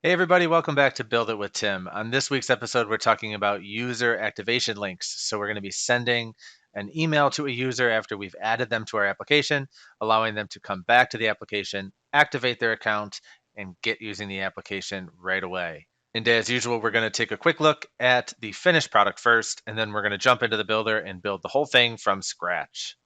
Hey everybody, welcome back to Build It with Tim. On this week's episode, we're talking about user activation links. So we're going to be sending an email to a user after we've added them to our application, allowing them to come back to the application, activate their account, and get using the application right away. And as usual, we're going to take a quick look at the finished product first, and then we're going to jump into the builder and build the whole thing from scratch.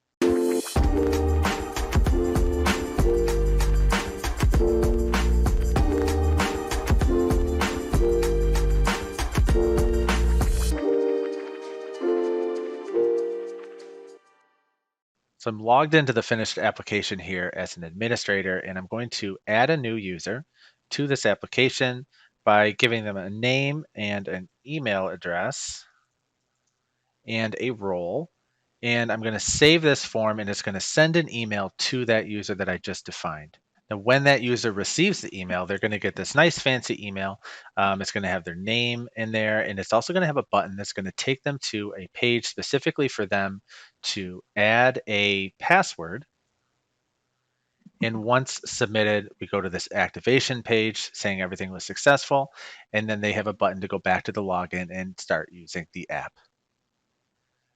So I'm logged into the finished application here as an administrator, and I'm going to add a new user to this application by giving them a name and an email address and a role. And I'm going to save this form, and it's going to send an email to that user that I just defined. Now, when that user receives the email, they're going to get this nice fancy email. It's going to have their name in there, and it's also going to have a button that's going to take them to a page specifically for them to add a password. And once submitted, we go to this activation page saying everything was successful, and then they have a button to go back to the login and start using the app.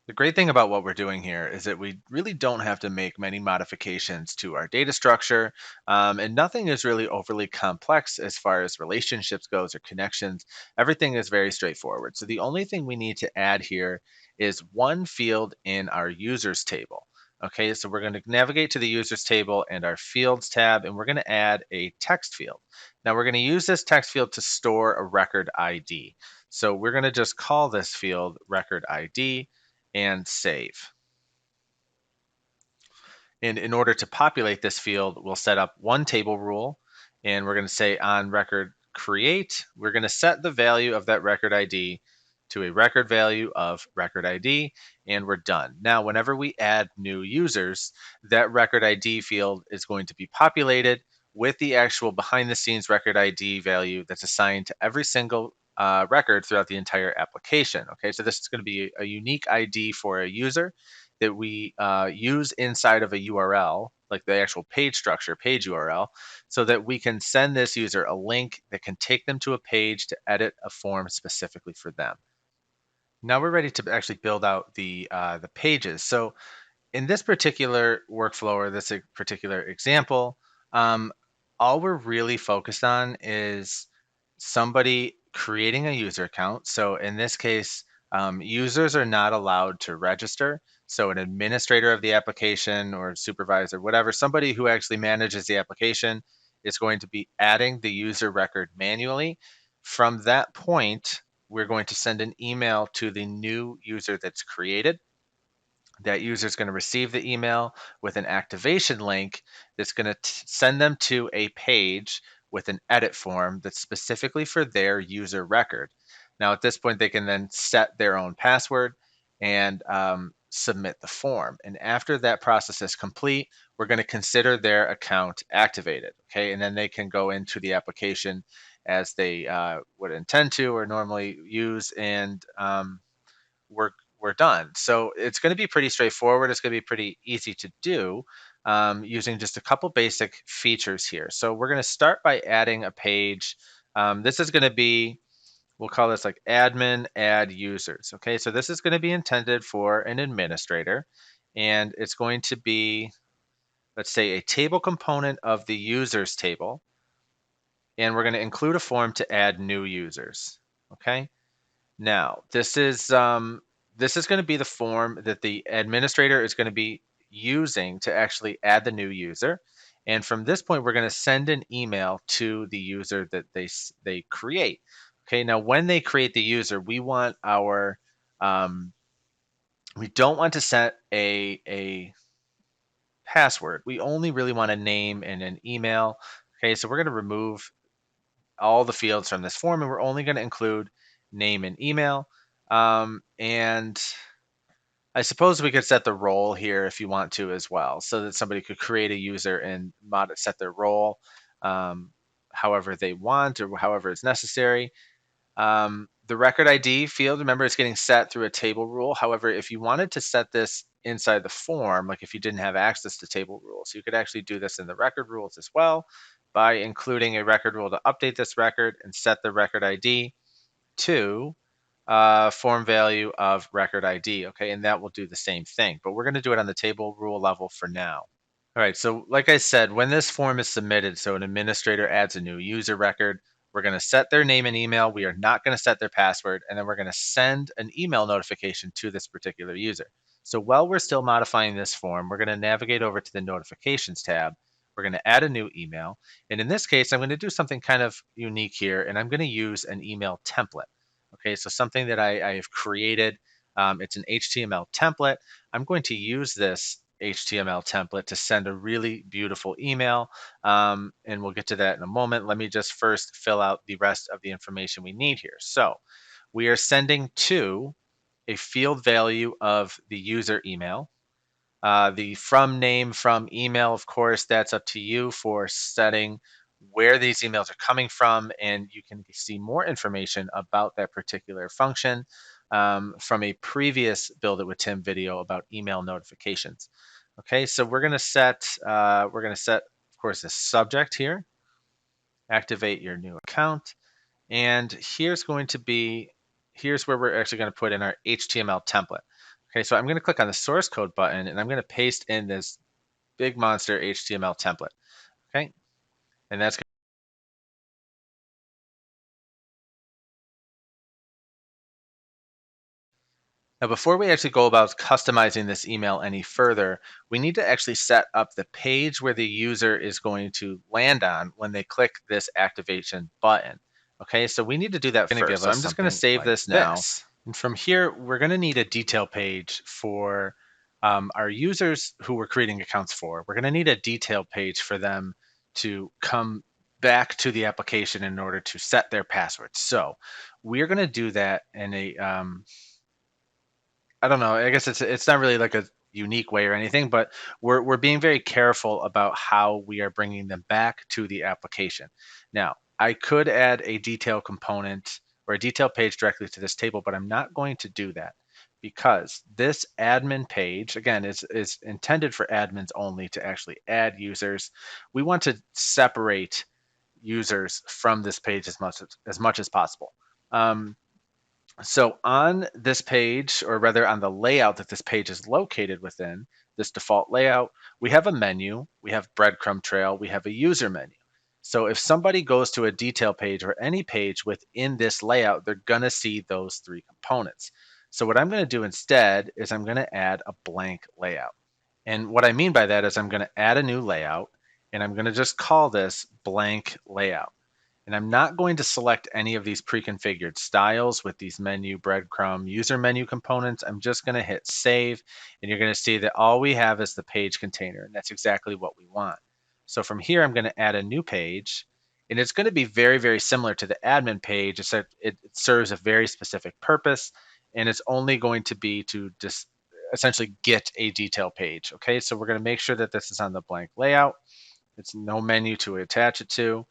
The great thing about what we're doing here is that we really don't have to make many modifications to our data structure, and nothing is really overly complex as far as relationships goes or connections. Everything is very straightforward. So the only thing we need to add here is one field in our users table. Okay, so we're going to navigate to the users table and our fields tab, and we're going to add a text field. Now we're going to use this text field to store a record ID. So we're going to just call this field record ID and save. And in order to populate this field, we'll set up one table rule, and we're going to say on record create, we're going to set the value of that record ID to a record value of record ID, and we're done. Now, whenever we add new users, that record ID field is going to be populated with the actual behind the scenes record ID value that's assigned to every single record throughout the entire application. Okay, so this is going to be a unique ID for a user that we use inside of a URL, like the actual page structure, page URL, so that we can send this user a link that can take them to a page to edit a form specifically for them. Now we're ready to actually build out the pages. So in this particular workflow or this particular example, um, all we're really focused on is somebody creating a user account. So in this case, users are not allowed to register. So an administrator of the application or supervisor, whatever, somebody who actually manages the application is going to be adding the user record manually. From that point, we're going to send an email to the new user that's created. That user is going to receive the email with an activation link that's going to send them to a page with an edit form that's specifically for their user record. Now, at this point, they can then set their own password and submit the form. And after that process is complete, we're going to consider their account activated. Okay, and then they can go into the application as they would intend to or normally use, and we're done. So it's going to be pretty straightforward. It's going to be pretty easy to do using just a couple basic features here. So we're going to start by adding a page. This is going to be, we'll call this like admin add users. Okay, so this is going to be intended for an administrator, and it's going to be, let's say, a table component of the users table, and we're going to include a form to add new users. Okay. Now, this is going to be the form that the administrator is going to be using to actually add the new user. And from this point, we're going to send an email to the user that they create. Okay, now when they create the user, we don't want to set a password. We only really want a name and an email. Okay, so we're going to remove all the fields from this form, and we're only going to include name and email. And I suppose we could set the role here if you want to as well, so that somebody could create a user and set their role however they want or however it's necessary. The record ID field, remember, it's getting set through a table rule. However, if you wanted to set this inside the form, like if you didn't have access to table rules, you could actually do this in the record rules as well. by including a record rule to update this record and set the record ID to form value of record ID. Okay, and that will do the same thing, but we're going to do it on the table rule level for now. All right, so like I said, when this form is submitted, so an administrator adds a new user record, we're going to set their name and email. We are not going to set their password, and then we're going to send an email notification to this particular user. So while we're still modifying this form, we're going to navigate over to the notifications tab. We're going to add a new email. And in this case, I'm going to do something kind of unique here, and I'm going to use an email template. Okay, so something that I have created. It's an HTML template. I'm going to use this HTML template to send a really beautiful email. And we'll get to that in a moment. Let me just first fill out the rest of the information we need here. So we are sending to a field value of the user email. The from name, from email, of course, that's up to you for setting where these emails are coming from, and you can see more information about that particular function from a previous Build It with Tim video about email notifications. Okay, so we're going to set, of course, the subject here, activate your new account, and here's where we're actually going to put in our HTML template. Okay, so I'm going to click on the source code button and I'm going to paste in this big monster HTML template. Okay, and that's now, before we actually go about customizing this email any further, we need to actually set up the page where the user is going to land on when they click this activation button. Okay, so we need to do that first. So I'm just going to save this now. And from here, we're going to need a detail page for our users who we're creating accounts for. We're going to need a detail page for them to come back to the application in order to set their passwords. So we're going to do that in a I don't know. I guess it's not really like a unique way or anything, but we're being very careful about how we are bringing them back to the application. Now, I could add a detail component or a detail page directly to this table, but I'm not going to do that because this admin page, again, is intended for admins only to actually add users. We want to separate users from this page as much as possible. So on this page, or rather on the layout that this page is located within, this default layout, we have a menu, we have breadcrumb trail, we have a user menu. So if somebody goes to a detail page or any page within this layout, they're going to see those three components. So what I'm going to do instead is I'm going to add a blank layout. And what I mean by that is I'm going to add a new layout, and I'm going to just call this blank layout. And I'm not going to select any of these pre-configured styles with these menu, breadcrumb, user menu components. I'm just going to hit save, and you're going to see that all we have is the page container, and that's exactly what we want. So from here, I'm going to add a new page, and it's going to be very, very similar to the admin page, except it serves a very specific purpose, and it's only going to be to just essentially get a detail page. Okay, so we're going to make sure that this is on the blank layout. It's no menu to attach it to.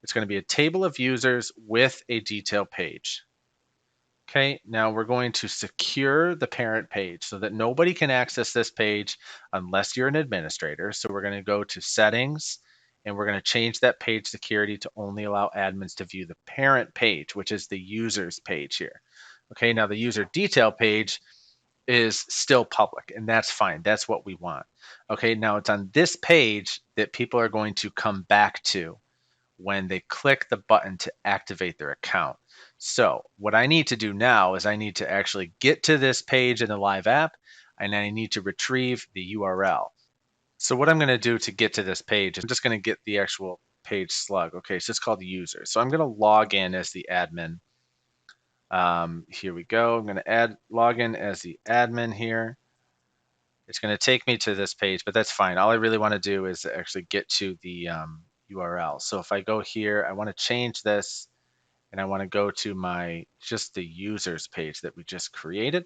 It's going to be a table of users with a detail page. Okay, now we're going to secure the parent page so that nobody can access this page unless you're an administrator. So we're going to go to settings and we're going to change that page security to only allow admins to view the parent page, which is the users page here. Okay, now the user detail page is still public, and that's fine. That's what we want. Okay, now it's on this page that people are going to come back to when they click the button to activate their account. So what I need to do now is I need to actually get to this page in the live app, and I need to retrieve the URL. So what I'm going to do to get to this page, I'm just going to get the actual page slug. Okay, so it's called user. So I'm going to log in as the admin. Here we go. I'm going to log in as the admin here. It's going to take me to this page, but that's fine. All I really want to do is actually get to the URL. So if I go here, I want to change this, and I want to go to just the users page that we just created.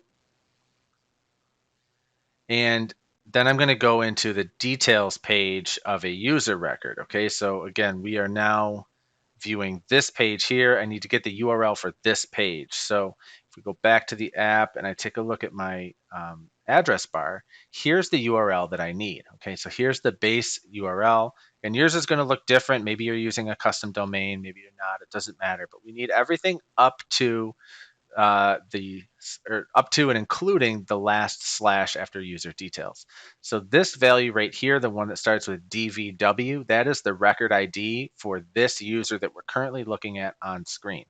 And then I'm going to go into the details page of a user record. Okay, so again, we are now viewing this page here. I need to get the URL for this page. So if we go back to the app and I take a look at my address bar, here's the URL that I need. Okay, so here's the base URL. And yours is going to look different. Maybe you're using a custom domain, maybe you're not. It doesn't matter. But we need everything up to up to and including the last slash after user details. So this value right here, the one that starts with DVW, that is the record ID for this user that we're currently looking at on screen.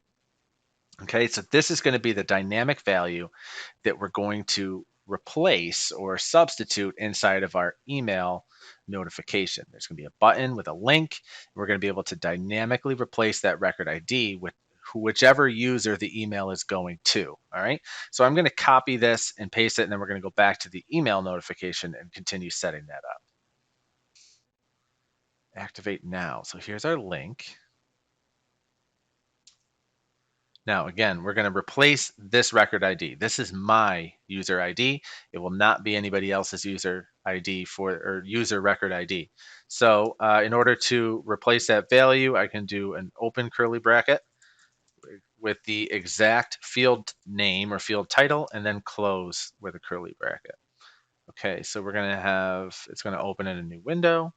Okay, so this is going to be the dynamic value that we're going to replace or substitute inside of our email notification. There's going to be a button with a link. We're going to be able to dynamically replace that record ID with whichever user the email is going to. All right. So I'm going to copy this and paste it, and then we're going to go back to the email notification and continue setting that up. Activate now. So here's our link. Now, again, we're going to replace this record ID. This is my user ID. It will not be anybody else's user ID or user record ID. So in order to replace that value, I can do an open curly bracket with the exact field name or field title and then close with a curly bracket. Okay, so we're going to have, it's going to open in a new window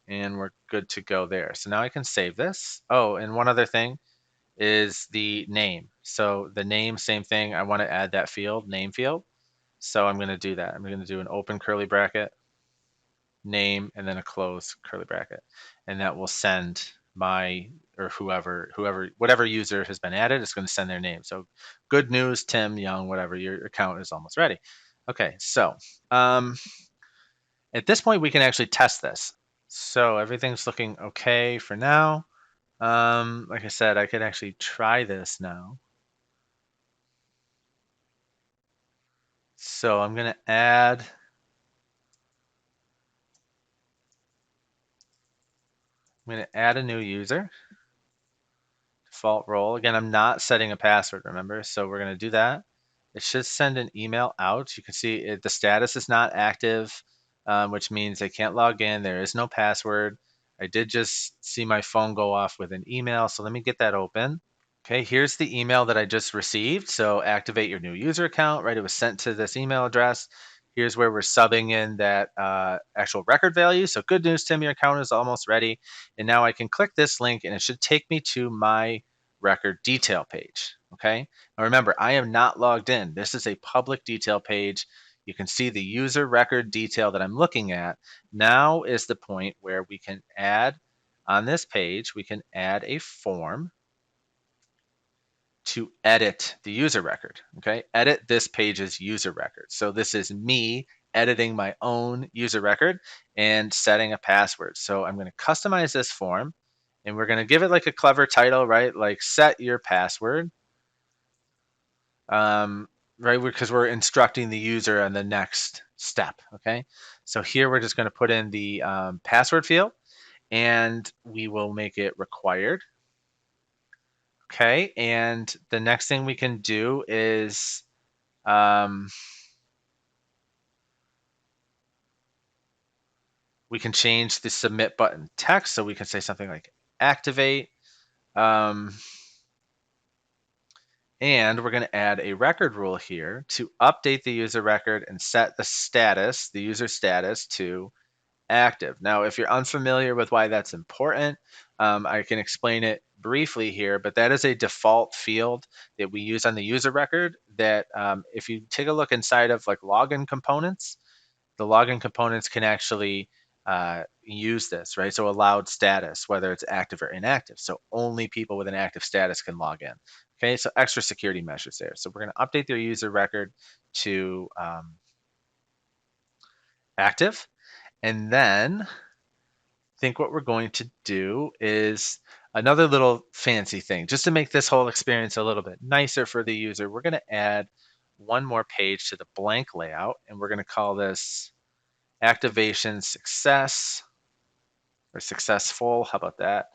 and we're good to go there. So now I can save this. Oh, and one other thing is the name. So the name, same thing. I want to add that field, name field. So I'm going to do that. I'm going to do an open curly bracket, name, and then a close curly bracket. And that will send my or whatever user has been added, it's going to send their name. So good news, Tim Young, whatever, your account is almost ready. Okay, so at this point, we can actually test this. So everything's looking okay for now. Like I said, I could actually try this now. So I'm going to add a new user, default role. Again, I'm not setting a password, remember? So we're going to do that. It should send an email out. You can see the status is not active, which means they can't log in. There is no password. I did just see my phone go off with an email. So let me get that open. Okay, here's the email that I just received. So activate your new user account, right? It was sent to this email address. Here's where we're subbing in that actual record value. So good news, Tim, your account is almost ready. And now I can click this link and it should take me to my record detail page. Okay, now remember, I am not logged in. This is a public detail page. You can see the user record detail that I'm looking at. Now is the point where we can add on this page, we can add a form to edit the user record. Okay, edit this page's user record. So this is me editing my own user record and setting a password. So I'm going to customize this form and we're going to give it like a clever title, right? Like set your password, right? Because we're instructing the user on the next step. Okay, so here we're just going to put in the password field and we will make it required. Okay, and the next thing we can do is we can change the submit button text. So we can say something like activate. And we're going to add a record rule here to update the user record and set the status, the user status, to active. Now, if you're unfamiliar with why that's important, I can explain it briefly here, but that is a default field that we use on the user record that if you take a look inside of like login components, the login components can actually use this, right? So allowed status, whether it's active or inactive. So only people with an active status can log in. Okay, so extra security measures there. So we're going to update their user record to active. And then I think what we're going to do is another little fancy thing, just to make this whole experience a little bit nicer for the user. We're going to add one more page to the blank layout, and we're going to call this activation success or successful. How about that?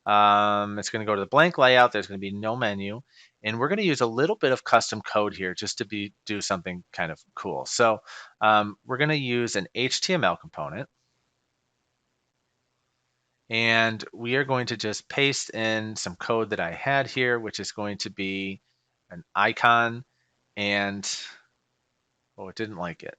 It's going to go to the blank layout. There's going to be no menu. And we're going to use a little bit of custom code here just to do something kind of cool. So we're going to use an HTML component. And we are going to just paste in some code that I had here, which is going to be an icon. And, oh, it didn't like it.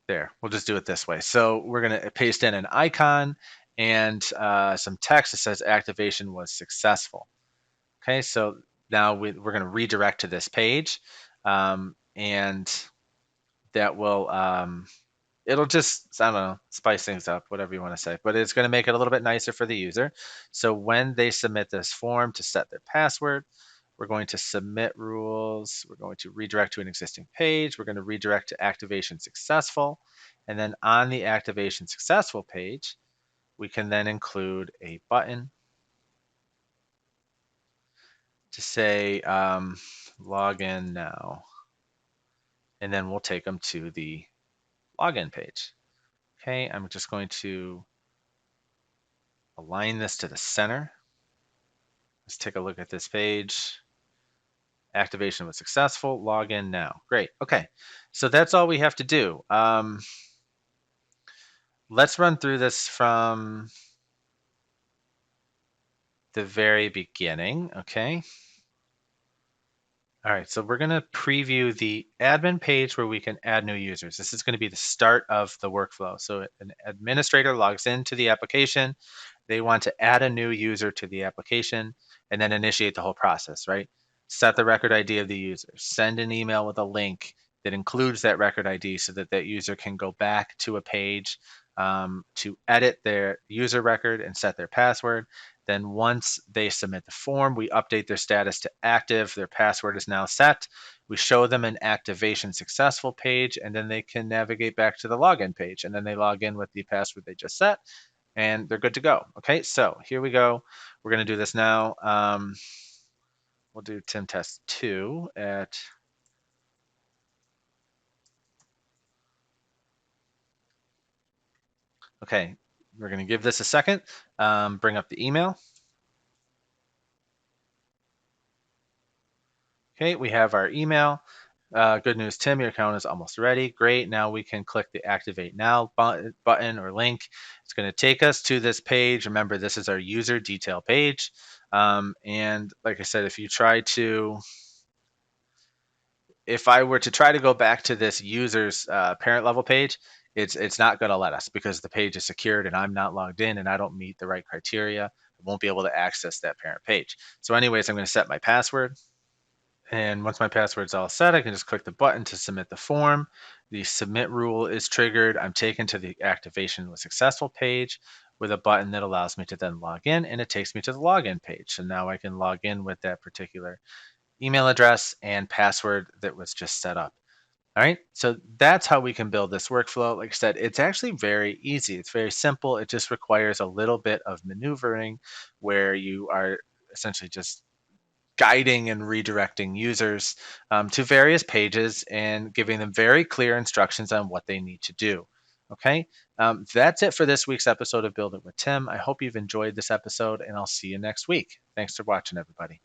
There, we'll just do it this way. So we're going to paste in an icon and some text that says activation was successful. Okay, so now we're going to redirect to this page, and that will it'll just, I don't know, spice things up, whatever you want to say, but it's going to make it a little bit nicer for the user. So when they submit this form to set their password, we're going to submit rules. We're going to redirect to an existing page. We're going to redirect to activation successful. And then on the activation successful page, we can then include a button to say log in now. And then we'll take them to the login page. Okay, I'm just going to align this to the center. Let's take a look at this page. Activation was successful. Log in now. Great. Okay, so that's all we have to do. Let's run through this from the very beginning. Okay. All right, so we're going to preview the admin page where we can add new users. This is going to be the start of the workflow. So an administrator logs into the application. They want to add a new user to the application and then initiate the whole process, right? Set the record ID of the user, send an email with a link that includes that record ID so that that user can go back to a page to edit their user record and set their password. Then once they submit the form, we update their status to active. Their password is now set. We show them an activation successful page, and then they can navigate back to the login page. And then they log in with the password they just set, and they're good to go. Okay, so here we go. We're going to do this now. We'll do Tim test 2 at okay. We're going to give this a second. Bring up the email. Okay, we have our email. Good news, Tim, your account is almost ready. Great. Now we can click the Activate Now button or link. It's going to take us to this page. Remember, this is our user detail page. And like I said, if I were to try to go back to this user's parent level page, it's not going to let us because the page is secured and I'm not logged in and I don't meet the right criteria. I won't be able to access that parent page. So anyways, I'm going to set my password. And once my password's all set, I can just click the button to submit the form. The submit rule is triggered. I'm taken to the activation was successful page with a button that allows me to then log in, and it takes me to the login page. So now I can log in with that particular email address and password that was just set up. All right, so that's how we can build this workflow. Like I said, it's actually very easy. It's very simple. It just requires a little bit of maneuvering where you are essentially just guiding and redirecting users to various pages and giving them very clear instructions on what they need to do. Okay, that's it for this week's episode of Build It with Tim. I hope you've enjoyed this episode, and I'll see you next week. Thanks for watching, everybody.